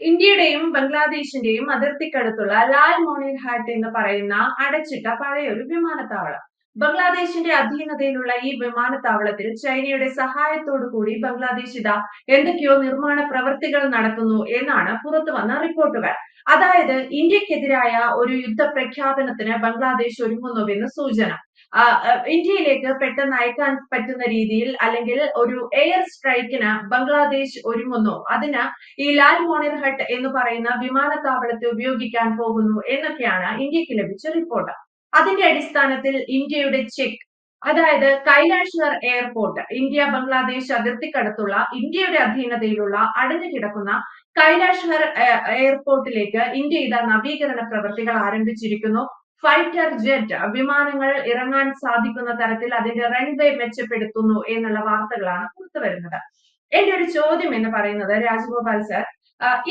ഇന്ത്യയുടെയും ബംഗ്ലാദേശിന്റെയും അതിർത്തിക്കടുത്തുള്ള ലാൽ മോണിർ ഹാട്ട് എന്ന് പറയുന്ന അടച്ചിട്ട പഴയൊരു വിമാനത്താവളം. ബംഗ്ലാദേശിന്റെ അധീനതയിലുള്ള ഈ വിമാനത്താവളത്തിൽ ചൈനയുടെ സഹായത്തോടു കൂടി ബംഗ്ലാദേശ് എന്തൊക്കെയോ നിർമ്മാണ പ്രവൃത്തികൾ നടത്തുന്നു എന്നാണ് പുറത്തു വന്ന റിപ്പോർട്ടുകൾ. അതായത് ഇന്ത്യക്കെതിരായ ഒരു യുദ്ധ പ്രഖ്യാപനത്തിന് ബംഗ്ലാദേശ് ഒരുങ്ങുന്നുവെന്ന് സൂചന. ഇന്ത്യയിലേക്ക് പെട്ടെന്ന് അയക്കാൻ പറ്റുന്ന രീതിയിൽ അല്ലെങ്കിൽ ഒരു എയർ സ്ട്രൈക്കിന് ബംഗ്ലാദേശ് ഒരുങ്ങുന്നു. അതിന് ഈ ലാൽ മോണിർ ഹട്ട് എന്ന് പറയുന്ന വിമാനത്താവളത്തെ ഉപയോഗിക്കാൻ പോകുന്നു എന്നൊക്കെയാണ് ഇന്ത്യക്ക് ലഭിച്ച റിപ്പോർട്ട്. അതിന്റെ അടിസ്ഥാനത്തിൽ ഇന്ത്യയുടെ ചെക്ക്, അതായത് കൈലാഷ്ഹർ എയർപോർട്ട്, ഇന്ത്യ ബംഗ്ലാദേശ് അതിർത്തിക്കടുത്തുള്ള ഇന്ത്യയുടെ അധീനതയിലുള്ള അടഞ്ഞു കിടക്കുന്ന കൈലാഷ്ഹർ എയർപോർട്ടിലേക്ക് ഇന്ത്യ നവീകരണ പ്രവൃത്തികൾ ആരംഭിച്ചിരിക്കുന്നു. ഫൈറ്റർ ജെറ്റ് വിമാനങ്ങൾ ഇറങ്ങാൻ സാധിക്കുന്ന തരത്തിൽ അതിന്റെ റൺവേ മെച്ചപ്പെടുത്തുന്നു എന്നുള്ള വാർത്തകളാണ് പുറത്തുവരുന്നത്. എന്റെ ഒരു ചോദ്യം എന്ന് പറയുന്നത്, രാജഗോപാൽ സർ,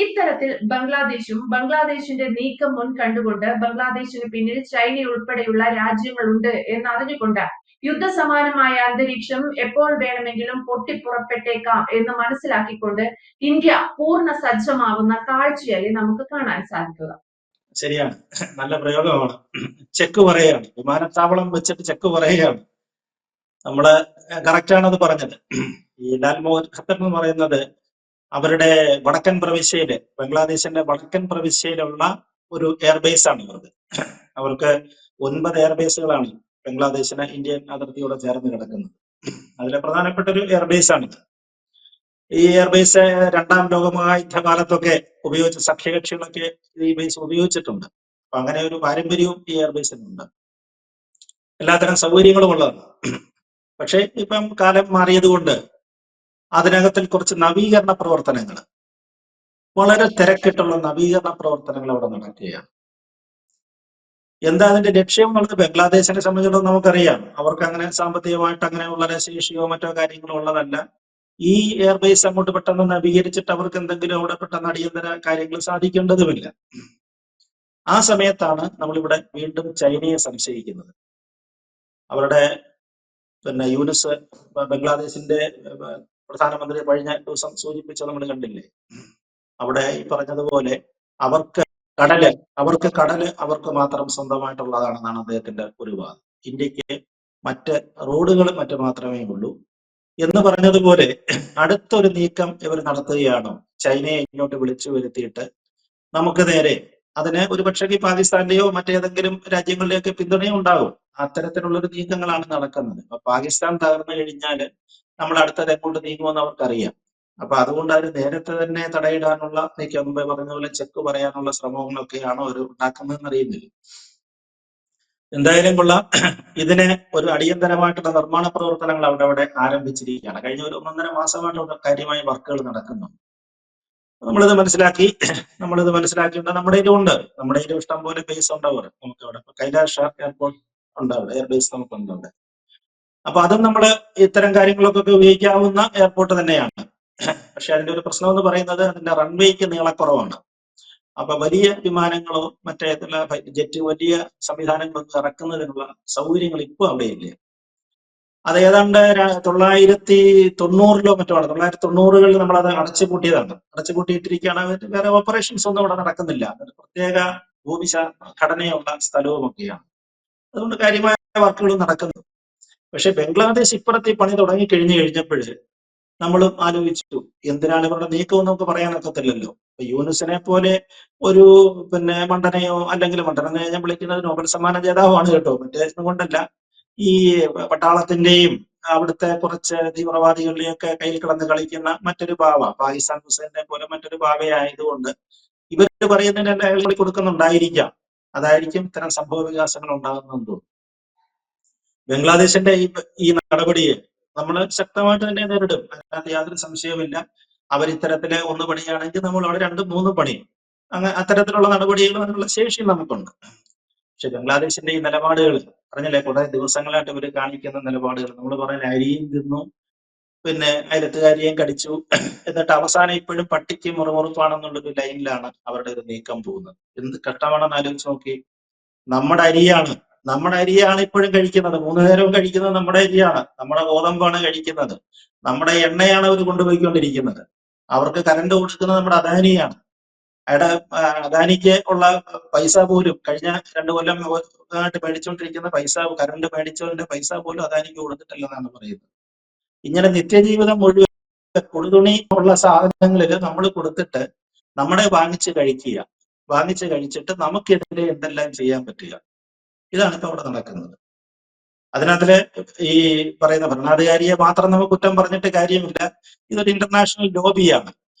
ഇത്തരത്തിൽ ബംഗ്ലാദേശിന്റെ നീക്കം മുൻ കണ്ടുകൊണ്ട് ബംഗ്ലാദേശിന് പിന്നിൽ ചൈന ഉൾപ്പെടെയുള്ള രാജ്യങ്ങളുണ്ട് എന്നറിഞ്ഞുകൊണ്ട് യുദ്ധസമാനമായ അന്തരീക്ഷം എപ്പോൾ വേണമെങ്കിലും പൊട്ടിപ്പുറപ്പെട്ടേക്കാം എന്ന് മനസ്സിലാക്കിക്കൊണ്ട് ഇന്ത്യ പൂർണ്ണ സജ്ജമാകുന്ന കാഴ്ചയല്ലേ നമുക്ക് കാണാൻ സാധിക്കുക? ശരിയാണ്, നല്ല പ്രയോഗമാണ്. ചെക്ക് പറയുകയാണ്, വിമാനത്താവളം വെച്ചിട്ട് ചെക്ക് പറയുകയാണ്. നമ്മള് കറക്റ്റാണ് അത് പറഞ്ഞത്. ഈ ലാൽ മോഹൻ ഖത്തർ എന്ന് പറയുന്നത് അവരുടെ വടക്കൻ പ്രവിശ്യയില്, ബംഗ്ലാദേശിന്റെ വടക്കൻ പ്രവിശ്യയിലുള്ള ഒരു എയർബേസ് ആണ് അവർക്ക് 9 എയർബേസുകളാണ് ബംഗ്ലാദേശിന് ഇന്ത്യൻ അതിർത്തിയോടെ ചേർന്ന് കിടക്കുന്നത്. അതിലെ പ്രധാനപ്പെട്ട ഒരു എയർബേസ് ആണിത്. ഈ എയർബേസ് 2ാം ലോകമഹായുദ്ധകാലത്തൊക്കെ ഉപയോഗിച്ച സഖ്യകക്ഷികളൊക്കെ ഈ ബേസ് ഉപയോഗിച്ചിട്ടുണ്ട്. അപ്പൊ അങ്ങനെ ഒരു പാരമ്പര്യവും ഈ എയർബേസിനുണ്ട്. എല്ലാത്തരം സൗകര്യങ്ങളും ഉള്ളതാണ്. പക്ഷെ ഇപ്പം കാലം മാറിയത് കൊണ്ട് അതിനകത്തിൽ കുറച്ച് നവീകരണ പ്രവർത്തനങ്ങൾ, വളരെ തിരക്കിട്ടുള്ള നവീകരണ പ്രവർത്തനങ്ങൾ അവിടെ നടക്കുകയാണ്. എന്താ അതിന്റെ ലക്ഷ്യം എന്നുള്ളത് ബംഗ്ലാദേശിനെ സംബന്ധിച്ചിടത്തോളം നമുക്കറിയാം. അവർക്ക് അങ്ങനെ സാമ്പത്തികമായിട്ട് അങ്ങനെ വളരെ ശേഷിയോ മറ്റോ കാര്യങ്ങളോ ഉള്ളതല്ല. ഈ എയർബേസ് അങ്ങോട്ട് പെട്ടെന്ന് നവീകരിച്ചിട്ട് അവർക്ക് എന്തെങ്കിലും അവിടെ പെട്ടെന്ന് അടിയന്തര കാര്യങ്ങൾ സാധിക്കേണ്ടതുമില്ല. ആ സമയത്താണ് നമ്മളിവിടെ വീണ്ടും ചൈനയെ സംശയിക്കുന്നത്. അവരുടെ യൂനുസ്, ബംഗ്ലാദേശിന്റെ പ്രധാനമന്ത്രി കഴിഞ്ഞ ദിവസം സൂചിപ്പിച്ചത് നമ്മൾ കണ്ടില്ലേ? അവിടെ ഈ പറഞ്ഞതുപോലെ അവർക്ക് കടല് അവർക്ക് മാത്രം സ്വന്തമായിട്ടുള്ളതാണെന്നാണ് അദ്ദേഹത്തിന്റെ ഒരു വാദം. ഇന്ത്യക്ക് മറ്റ് റോഡുകൾ മറ്റു മാത്രമേ ഉള്ളൂ എന്ന് പറഞ്ഞതുപോലെ അടുത്തൊരു നീക്കം ഇവർ നടത്തുകയാണോ? ചൈനയെ ഇങ്ങോട്ട് വിളിച്ചു വരുത്തിയിട്ട് നമുക്ക് നേരെ, അതിന് ഒരു പക്ഷേ പാകിസ്ഥാന്റെയോ മറ്റേതെങ്കിലും രാജ്യങ്ങളിലേക്ക് പിന്തുണയും ഉണ്ടാകും. അത്തരത്തിലുള്ളൊരു നീക്കങ്ങളാണ് നടക്കുന്നത്. അപ്പൊ പാകിസ്ഥാൻ തകർന്നു കഴിഞ്ഞാൽ നമ്മൾ അടുത്തത് എങ്ങോട്ട് നീങ്ങുമെന്ന് അവർക്കറിയാം. അപ്പൊ അതുകൊണ്ട് അവർ നേരത്തെ തന്നെ തടയിടാനുള്ള നീക്കം, മുമ്പേ പറഞ്ഞ പോലെ ചെക്ക് പറയാനുള്ള ശ്രമങ്ങളൊക്കെയാണോ അവർ ഉണ്ടാക്കുന്നതെന്ന് അറിയുന്നില്ല. എന്തായാലും കൊള്ളാം, ഇതിന് ഒരു അടിയന്തരമായിട്ടുള്ള നിർമ്മാണ പ്രവർത്തനങ്ങൾ അവിടെ ആരംഭിച്ചിരിക്കുകയാണ്. കഴിഞ്ഞ ഒരു 1.5 മാസമായിട്ട് കാര്യമായ വർക്കുകൾ നടക്കുന്നു. നമ്മളിത് മനസ്സിലാക്കിയിട്ട് നമ്മുടെ ഇതിലുണ്ട്, നമ്മുടെ ഇതിൽ ഇഷ്ടം പോലെ ബേസ് ഉണ്ട് അവിടെ. നമുക്ക് അവിടെ കൈലാഷ് എയർപോർട്ട് ഉണ്ട്, അവിടെ എയർബേസ് നമുക്കുണ്ട് അവിടെ. അപ്പൊ അതും നമ്മൾ ഇത്തരം കാര്യങ്ങളൊക്കെ ഉപയോഗിക്കാവുന്ന എയർപോർട്ട് തന്നെയാണ്. പക്ഷെ അതിന്റെ ഒരു പ്രശ്നം എന്ന് പറയുന്നത് അതിന്റെ റൺവേക്ക് നീളക്കുറവാണ്. അപ്പൊ വലിയ വിമാനങ്ങളോ മറ്റേ ജെറ്റ് വലിയ സംവിധാനങ്ങളൊക്കെ ഇറക്കുന്നതിനുള്ള സൗകര്യങ്ങൾ ഇപ്പോൾ അവിടെ ഇല്ല. അത് ഏതാണ്ട് 1990-ലോ മറ്റോ, 1990-കളിൽ നമ്മളത് അടച്ചുപൂട്ടിയതാണ്. അടച്ചുപൂട്ടിയിട്ടിരിക്കുകയാണ്. വേറെ ഓപ്പറേഷൻസ് ഒന്നും അവിടെ നടക്കുന്നില്ല. ഒരു പ്രത്യേക ഘടനയുള്ള സ്ഥലവുമൊക്കെയാണ്. അതുകൊണ്ട് കാര്യമായ വർക്കുകൾ നടക്കുന്നു. പക്ഷെ ബംഗ്ലാദേശ് ഇപ്പുറത്തെ പണി തുടങ്ങി കഴിഞ്ഞപ്പോൾ നമ്മൾ ആലോചിച്ചു, എന്തിനാണ് ഇവരുടെ നീക്കവും നമുക്ക് പറയാനൊക്കത്തില്ലല്ലോ. യൂനുസിനെ പോലെ ഒരു മണ്ടനെയോ, അല്ലെങ്കിൽ മണ്ടനെന്ന് ഞാൻ വിളിക്കുന്നത് നോബൽ സമ്മാന ജേതാവാണ് കേട്ടോ, മറ്റേ കൊണ്ടല്ല. ഈ പട്ടാളത്തിന്റെയും അവിടുത്തെ കുറച്ച് തീവ്രവാദികളുടെയൊക്കെ കയ്യിൽ കിടന്ന് കളിക്കുന്ന മറ്റൊരു പാവ, പാകിസ്ഥാൻ ഹുസൈനെ പോലെ മറ്റൊരു പാവയായതുകൊണ്ട് ഇവർ പറയുന്നതിന് അയാൾ കൊടുക്കുന്നുണ്ടായിരിക്കാം. അതായിരിക്കും ഇത്തരം സംഭവ വികാസങ്ങൾ ഉണ്ടാകുന്നതെന്ന് തോന്നുന്നു. ബംഗ്ലാദേശിന്റെ ഈ നടപടിയെ നമ്മൾ ശക്തമായിട്ട് തന്നെ നേരിടും, അതിനകത്ത് യാതൊരു സംശയവുമില്ല. അവർ ഇത്തരത്തില് 1 പണിയാണെങ്കിൽ നമ്മൾ അവിടെ 2-3 പണി, അങ്ങനെ അത്തരത്തിലുള്ള നടപടികളും അതിനുള്ള ശേഷി നമുക്കുണ്ട്. പക്ഷെ ബംഗ്ലാദേശിന്റെ ഈ നിലപാടുകൾ പറഞ്ഞില്ലേ, കുറെ ദിവസങ്ങളായിട്ട് ഇവർ കാണിക്കുന്ന നിലപാടുകൾ, നമ്മൾ പറയുന്ന അരിയും തിന്നു, അയലത്തുകാരിയും കടിച്ചു, എന്നിട്ട് അവസാനം ഇപ്പോഴും പട്ടിക്ക് മുറുമുറുപ്പാണെന്നുള്ളൊരു ലൈനിലാണ് അവരുടെ ഒരു നീക്കം പോകുന്നത്. എന്ത് കഷ്ടമാണെന്ന് ആലോചിച്ച് നോക്കി. നമ്മുടെ അരിയാണ് ഇപ്പോഴും കഴിക്കുന്നത്. 3 നേരവും കഴിക്കുന്നത് നമ്മുടെ അരിയാണ്, നമ്മുടെ ഗോതമ്പാണ് കഴിക്കുന്നത്, നമ്മുടെ എണ്ണയാണ് അവർ കൊണ്ടുപോയിക്കൊണ്ടിരിക്കുന്നത്. അവർക്ക് കറണ്ട് കൊടുക്കുന്നത് നമ്മുടെ അദാനിയാണ്. അയാളുടെ അദാനിക്ക് ഉള്ള പൈസ പോലും കഴിഞ്ഞ 2 കൊല്ലം ആയിട്ട് മേടിച്ചുകൊണ്ടിരിക്കുന്ന പൈസ, കറണ്ട് മേടിച്ചതിന്റെ പൈസ പോലും അദാനിക്ക് കൊടുത്തിട്ടില്ലെന്നാണ് പറയുന്നത്. ഇങ്ങനെ നിത്യജീവിതം മുഴുവൻ കുടുതുണി ഉള്ള സാധനങ്ങളിൽ നമ്മൾ കൊടുത്തിട്ട് നമ്മളെ വാങ്ങിച്ച് കഴിച്ചിട്ട് നമുക്കെതിരെ എന്തെല്ലാം ചെയ്യാൻ പറ്റുക, ഇതാണ് ഇപ്പൊ അവിടെ നടക്കുന്നത്. അതിനകത്തില് ഈ പറയുന്ന ഭരണാധികാരിയെ മാത്രം നമുക്ക് കുറ്റം പറഞ്ഞിട്ട് കാര്യമില്ല. ഇതൊരു ഇന്റർനാഷണൽ ലോബിയാണ്.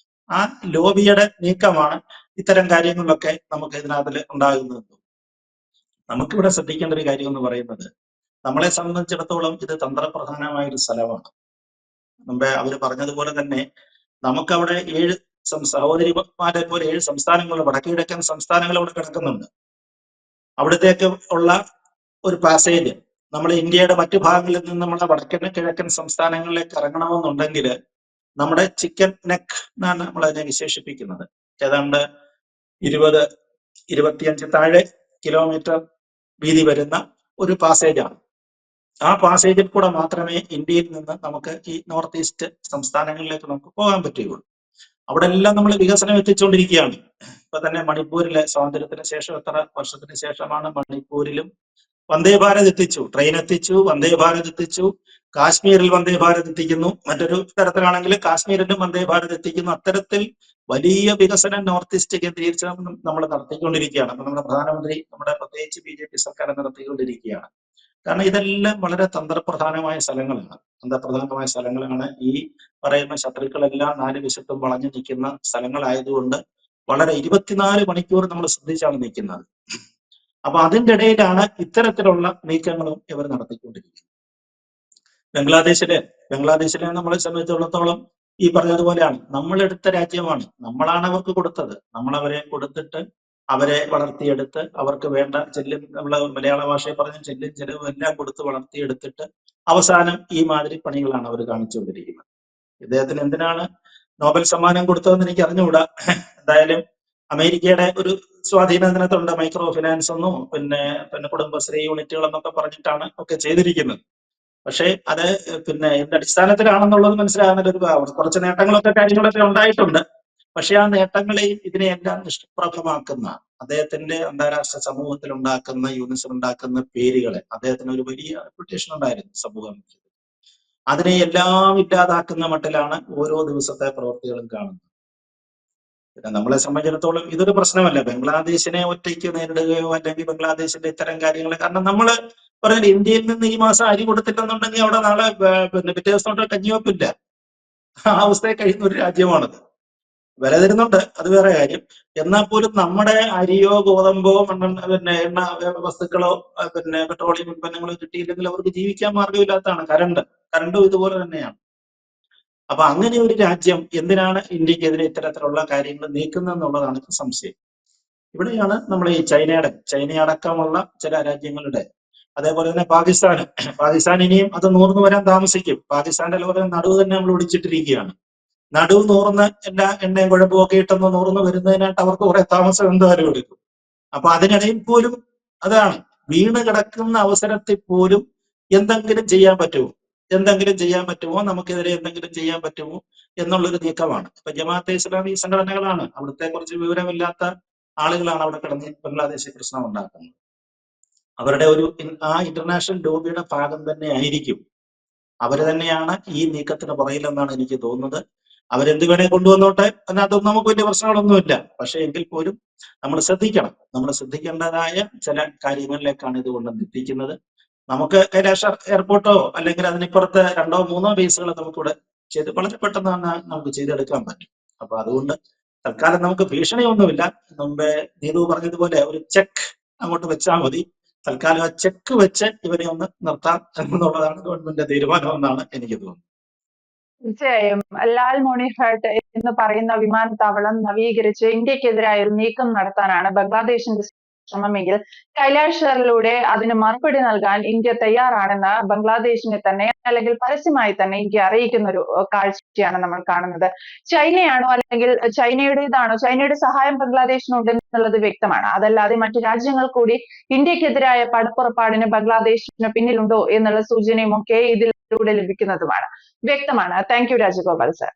ആ ലോബിയുടെ നീക്കമാണ് ഇത്തരം കാര്യങ്ങളിലൊക്കെ നമുക്ക് ഇതിനകത്തിൽ ഉണ്ടാകുന്നത്. നമുക്കിവിടെ ശ്രദ്ധിക്കേണ്ട ഒരു കാര്യം എന്ന് പറയുന്നത്, നമ്മളെ സംബന്ധിച്ചിടത്തോളം ഇത് തന്ത്രപ്രധാനമായ ഒരു സ്ഥലമാണ്. മുമ്പേ അവർ പറഞ്ഞതുപോലെ തന്നെ നമുക്കവിടെ 7 സഹോദരിമാരെ പോലെ 7 സംസ്ഥാനങ്ങൾ, വടക്കു കിഴക്കൻ സംസ്ഥാനങ്ങൾ അവിടെ കിടക്കുന്നുണ്ട്. അവിടത്തേക്ക് ഉള്ള ഒരു പാസേജ് നമ്മൾ ഇന്ത്യയുടെ മറ്റു ഭാഗങ്ങളിൽ നിന്ന് നമ്മുടെ വടക്കൻ കിഴക്കൻ സംസ്ഥാനങ്ങളിലേക്ക് ഇറങ്ങണമെന്നുണ്ടെങ്കിൽ നമ്മുടെ ചിക്കൻ നെക്ക് എന്നാണ് നമ്മൾ അതിനെ വിശേഷിപ്പിക്കുന്നത്. ഏതാണ്ട് 20-25 താഴെ കിലോമീറ്റർ വീതി വരുന്ന ഒരു പാസേജാണ്. ആ പാസേജിൽ കൂടെ മാത്രമേ ഇന്ത്യയിൽ നിന്ന് നമുക്ക് ഈ നോർത്ത് ഈസ്റ്റ് സംസ്ഥാനങ്ങളിലേക്ക് നമുക്ക് പോകാൻ പറ്റുകയുള്ളൂ. അവിടെ എല്ലാം നമ്മൾ വികസനം എത്തിച്ചുകൊണ്ടിരിക്കുകയാണ്. ഇപ്പൊ തന്നെ മണിപ്പൂരിലെ സ്വാതന്ത്ര്യത്തിന് ശേഷം എത്ര വർഷത്തിന് ശേഷമാണ് മണിപ്പൂരിലും വന്ദേ ഭാരത് എത്തിച്ചു, ട്രെയിൻ എത്തിച്ചു, വന്ദേ ഭാരത് എത്തിച്ചു. കാശ്മീരിൽ വന്ദേ ഭാരത് എത്തിക്കുന്നു, മറ്റൊരു തരത്തിലാണെങ്കിൽ കാശ്മീരിലും വന്ദേ ഭാരത് എത്തിക്കുന്നു. അത്തരത്തിൽ വലിയ വികസനം നോർത്ത് ഈസ്റ്റ് കേന്ദ്രീകരിച്ച് നമ്മൾ നടത്തിക്കൊണ്ടിരിക്കുകയാണ്. അപ്പൊ നമ്മുടെ പ്രധാനമന്ത്രി, നമ്മുടെ പ്രത്യേകിച്ച് BJP സർക്കാർ നടത്തിക്കൊണ്ടിരിക്കുകയാണ്. കാരണം ഇതെല്ലാം വളരെ തന്ത്രപ്രധാനമായ സ്ഥലങ്ങളാണ്. ഈ പറയുന്ന ശത്രുക്കളെല്ലാം 4 വശത്തും വളഞ്ഞു നിൽക്കുന്ന സ്ഥലങ്ങളായതുകൊണ്ട് വളരെ 24 മണിക്കൂർ നമ്മൾ ശ്രദ്ധിച്ചാണ് നിൽക്കുന്നത്. അപ്പൊ അതിന്റെ ഇടയിലാണ് ഇത്തരത്തിലുള്ള നീക്കങ്ങളും ഇവർ നടത്തിക്കൊണ്ടിരിക്കുന്നത്. ബംഗ്ലാദേശിലെ നമ്മളെ സംബന്ധിച്ചിടത്തോളം ഈ പറഞ്ഞതുപോലെയാണ്. നമ്മളെടുത്ത രാജ്യമാണ്, നമ്മളാണ് അവർക്ക് കൊടുത്തത്. നമ്മളവരെ കൊടുത്തിട്ട് അവരെ വളർത്തിയെടുത്ത് അവർക്ക് വേണ്ട നമ്മളെ മലയാള ഭാഷയിൽ പറഞ്ഞ ചെലവും എല്ലാം കൊടുത്ത് വളർത്തിയെടുത്തിട്ട് അവസാനം ഈ മാതിരി പണികളാണ് അവർ കാണിച്ചുകൊണ്ടിരിക്കുന്നത്. ഇദ്ദേഹത്തിന് എന്തിനാണ് നോബൽ സമ്മാനം കൊടുത്തതെന്ന് എനിക്ക് അറിഞ്ഞുകൂടാ. എന്തായാലും അമേരിക്കയുടെ ഒരു സ്വാധീനം അതിനകത്തുണ്ട്. മൈക്രോ ഫിനാൻസ് ഒന്നും പിന്നെ കുടുംബശ്രീ യൂണിറ്റുകൾ എന്നൊക്കെ പറഞ്ഞിട്ടാണ് ഒക്കെ ചെയ്തിരിക്കുന്നത്. പക്ഷേ അത് എന്ത് അടിസ്ഥാനത്തിലാണെന്നുള്ളത് മനസ്സിലാകുന്ന കുറച്ച് നേട്ടങ്ങളൊക്കെ കാര്യങ്ങളൊക്കെ ഉണ്ടായിട്ടുണ്ട്. പക്ഷെ ആ നേട്ടങ്ങളെയും ഇതിനെയെല്ലാം നിഷ്പ്രഭമാക്കുന്ന അദ്ദേഹത്തിന്റെ അന്താരാഷ്ട്ര സമൂഹത്തിൽ ഉണ്ടാക്കുന്ന, യൂണിസർ ഉണ്ടാക്കുന്ന പേരുകളെ, അദ്ദേഹത്തിന് ഒരു വലിയ റെപ്യൂട്ടേഷൻ ഉണ്ടായിരുന്നു സമൂഹം, അതിനെ എല്ലാം ഇല്ലാതാക്കുന്ന മട്ടിലാണ് ഓരോ ദിവസത്തെ പ്രവൃത്തികളും കാണുന്നത്. പിന്നെ നമ്മളെ സംബന്ധിച്ചിടത്തോളം ഇതൊരു പ്രശ്നമല്ല. ബംഗ്ലാദേശിനെ ഒറ്റയ്ക്ക് നേരിടുകയോ അല്ലെങ്കിൽ ബംഗ്ലാദേശിന്റെ ഇത്തരം കാര്യങ്ങൾ, കാരണം നമ്മള് പറഞ്ഞില്ല, ഇന്ത്യയിൽ നിന്ന് ഈ മാസം അരി കൊടുത്തില്ലെന്നുണ്ടെങ്കിൽ അവിടെ നാളെ പിറ്റേ ദിവസം തൊട്ട് കഞ്ഞിവെപ്പില്ല. ആ അവസ്ഥയെ കഴിയുന്ന ഒരു രാജ്യമാണത്. വില തരുന്നുണ്ട്, അത് വേറെ കാര്യം. എന്നാൽ പോലും നമ്മുടെ അരിയോ ഗോതമ്പോ എണ്ണ വസ്തുക്കളോ പെട്രോളിയം ഉൽപ്പന്നങ്ങളോ കിട്ടിയില്ലെങ്കിൽ അവർക്ക് ജീവിക്കാൻ മാർഗമില്ലാത്തതാണ്. കരണ്ടും ഇതുപോലെ തന്നെയാണ്. അപ്പൊ അങ്ങനെ ഒരു രാജ്യം എന്തിനാണ് ഇന്ത്യക്കെതിരെ ഇത്തരത്തിലുള്ള കാര്യങ്ങൾ നീക്കുന്നതെന്നുള്ളതാണ് സംശയം. ഇവിടെയാണ് നമ്മൾ ഈ ചൈനയടക്കമുള്ള ചില രാജ്യങ്ങളുടെ, അതേപോലെ തന്നെ പാകിസ്ഥാൻ ഇനിയും അത് നൂർന്നു വരാൻ താമസിക്കും. പാകിസ്ഥാന്റെ ലോകം നടുവ് തന്നെ നമ്മൾ ഒടിച്ചിട്ടിരിക്കുകയാണ്. നടുവ് നൂർന്ന് എല്ലാ എണ്ണയും കുഴപ്പവും ഒക്കെ ഇട്ടൊന്ന് നൂർന്ന് വരുന്നതിനായിട്ട് അവർക്ക് കുറെ താമസം എന്തായാലും എടുക്കും. അപ്പൊ അതിനിടയിൽ പോലും അതാണ്, വീണ് കിടക്കുന്ന അവസരത്തിൽ പോലും എന്തെങ്കിലും ചെയ്യാൻ പറ്റുമോ, നമുക്കെതിരെ എന്തെങ്കിലും ചെയ്യാൻ പറ്റുമോ എന്നുള്ളൊരു നീക്കമാണ്. ഇപ്പൊ ജമാഅത്തെ ഇസ്ലാമി സംഘടനകളാണ്, അവിടുത്തെ കുറച്ച് വിവരമില്ലാത്ത ആളുകളാണ് അവിടെ കിടന്ന് ബംഗ്ലാദേശിൽ പ്രശ്നം ഉണ്ടാക്കുന്നത്. അവരുടെ ആ ഇന്റർനാഷണൽ ലോബിയുടെ ഭാഗം തന്നെ ആയിരിക്കും. അവര് തന്നെയാണ് ഈ നീക്കത്തിന് പുറകിലെന്നാണ് എനിക്ക് തോന്നുന്നത്. അവരെന്ത് വേണേ കൊണ്ടുവന്നോട്ടെ, അതിനകത്തൊന്നും നമുക്ക് വലിയ പ്രശ്നങ്ങളൊന്നുമില്ല. പക്ഷെ എങ്കിൽ പോലും നമ്മൾ ശ്രദ്ധിക്കേണ്ടതായ ചില കാര്യങ്ങളിലേക്കാണ് ഇത് കൊണ്ടെത്തിക്കുന്നത്. നമുക്ക് കൈലാഷ എയർപോർട്ടോ അല്ലെങ്കിൽ അതിനിപ്പുറത്ത് 2-3 ബേസുകൾ നമുക്കിവിടെ വളരെ പെട്ടെന്ന് തന്നെ നമുക്ക് ചെയ്തെടുക്കാൻ പറ്റും. അപ്പൊ അതുകൊണ്ട് തൽക്കാലം നമുക്ക് ഭീഷണിയൊന്നുമില്ല. മുമ്പേ നീതു പറഞ്ഞതുപോലെ ഒരു ചെക്ക് അങ്ങോട്ട് വെച്ചാൽ മതി. തൽക്കാലം ആ ചെക്ക് വെച്ച് ഇവരെ ഒന്ന് നിർത്താം എന്നുള്ളതാണ് ഗവൺമെന്റിന്റെ തീരുമാനമെന്നാണ് എനിക്ക് തോന്നുന്നത്. തീർച്ചയായും ലാൽ മോണിർ ഹാട്ട് എന്ന് പറയുന്ന വിമാനത്താവളം നവീകരിച്ച് ഇന്ത്യക്കെതിരായ ഒരു നീക്കം നടത്താനാണ് ബംഗ്ലാദേശിന്റെ ശ്രമമെങ്കിൽ കൈലാഷറിലൂടെ അതിന് മറുപടി നൽകാൻ ഇന്ത്യ തയ്യാറാണെന്ന് ബംഗ്ലാദേശിനെ തന്നെ, അല്ലെങ്കിൽ പരസ്യമായി തന്നെ ഇന്ത്യ അറിയിക്കുന്ന ഒരു കാഴ്ചയാണ് നമ്മൾ കാണുന്നത്. ചൈനയാണോ അല്ലെങ്കിൽ ചൈനയുടേതാണോ, ചൈനയുടെ സഹായം ബംഗ്ലാദേശിനുണ്ട് എന്നുള്ളത് വ്യക്തമാണ്. അതല്ലാതെ മറ്റു രാജ്യങ്ങൾ കൂടി ഇന്ത്യക്കെതിരായ പടപ്പുറപ്പാടിന് ബംഗ്ലാദേശിന് പിന്നിലുണ്ടോ എന്നുള്ള സൂചനയും ഒക്കെ ഇതിലൂടെ ലഭിക്കുന്നതുമാണ്, വ്യക്തമാണ്. Thank you Rajagopal sir.